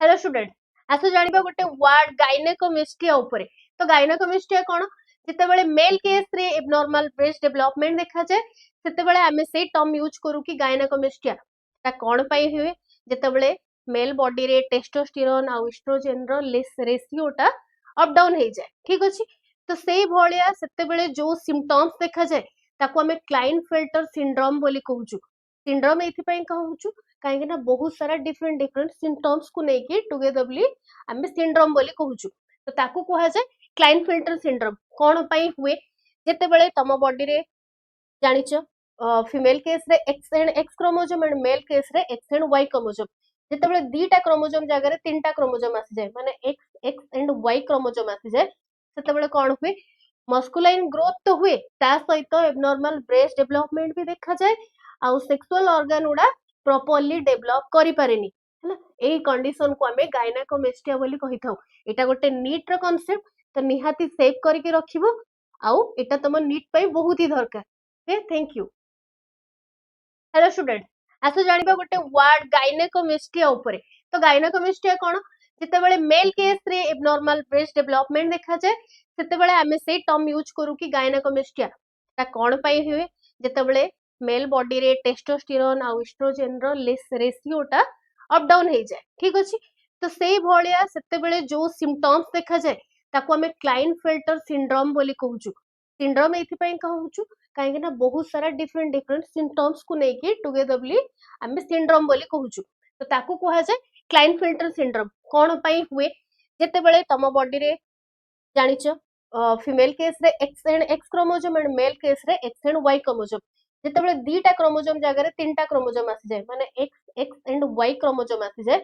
Hello student आस जानिबा गोटे वर्ड गायनेकोमेस्टिया ऊपर। तो गायनेकोमेस्टिया कोन जेतेबेले मेल केस रे एबनॉर्मल ब्रेस्ट डेवलपमेंट देखा जाए सेतेबेले हमें से टर्म यूज करू कि गायनेकोमेस्टिया ता कोन पई हुए जेतेबेले मेल बॉडी रे टेस्टोस्टेरोन आ एस्ट्रोजन रो रेशियोटा अप डाउन हो जाए। ठीक अछि। तो सेही भलिया सेतेबेले जो सिम्पटम्स देखा जाए ताको हमें क्लाइनफेल्टर सिंड्रोम बोली कहूछु। सिंड्रोम एथि पई कहूछु कहीं ना बहुत सारा डिफरेंट डिफरेंट सिम्पटम्स को लेके टुगेदरली आम सिंड्रोम बोली कहूछु। तो ताकू कहा जाए क्लाइनफिल्टर सिंड्रोम कौन पाई हुए जेतेबेले तम बॉडी रे जानिच फीमेल केस रे X and X chromosome and male case रे एक्स एंड वाई क्रोमोजोम जेतेबेले दीटा क्रोमोजोम जगह तीनटा क्रोमोजोम आसी जाए माने X X and Y chromosome आसी जाए सेतेबेले कौन हुए मस्कुलाइन ग्रोथ तो हुए ता सहित एबनॉर्मल ब्रेस्ट डेवलपमेंट भी देखा जाए आ सेक्सुअल ऑर्गन गुडा प्रॉपर्ली डेवलप करि पारेनी है ना। एही कंडीशन को हमें गायनेकोमेस्टिया बोली कहि थाउ। एटा गोटे नीट रो कांसेप्ट तो निहाती सेव करके रखिबो आउ एटा तम नीट पई बहुत ही दरकार। Okay thank you. Hello student आस जानिबा गोटे वर्ड गायनेकोमेस्टिया ऊपर। तो गायनेकोमेस्टिया कोन जेतेबेले मेल केस रे एबनॉर्मल ब्रेस्ट डेवलपमेंट देखा जाए सेतेबेले हमें से टर्म यूज करू कि गायनेकोमेस्टिया ता कोन पई हुए जेतेबेले मेल बॉडी रे टेस्टोस्टेरोन आ एस्ट्रोजन रो रेशियोटा अप डाउन हो जाए। ठीक अछि। तो सेही भलिया सेतेबेले जो सिम्पटम्स देखा जाए ताको हमें क्लाइनफेल्टर सिंड्रोम बोली कहूछु। सिंड्रोम एथि पई कहूछु कहीं ना बहुत सारा डिफरेंट डिफरेंट सिम्पटम्स को लेके टुगेदरली आम सिंड्रोम बोली कहूछु। तो ताकू कहा जाए क्लाइनफिल्टर सिंड्रोम कौन पाई हुए जेतेबेले तम बॉडी रे जानिच फीमेल केस रे X and X chromosome and male case रे एक्स एंड वाई क्रोमोजोम जेतेबेले दीटा क्रोमोजोम जगह तीनटा क्रोमोजोम आसी जाए माने X X and Y chromosome आसी जाए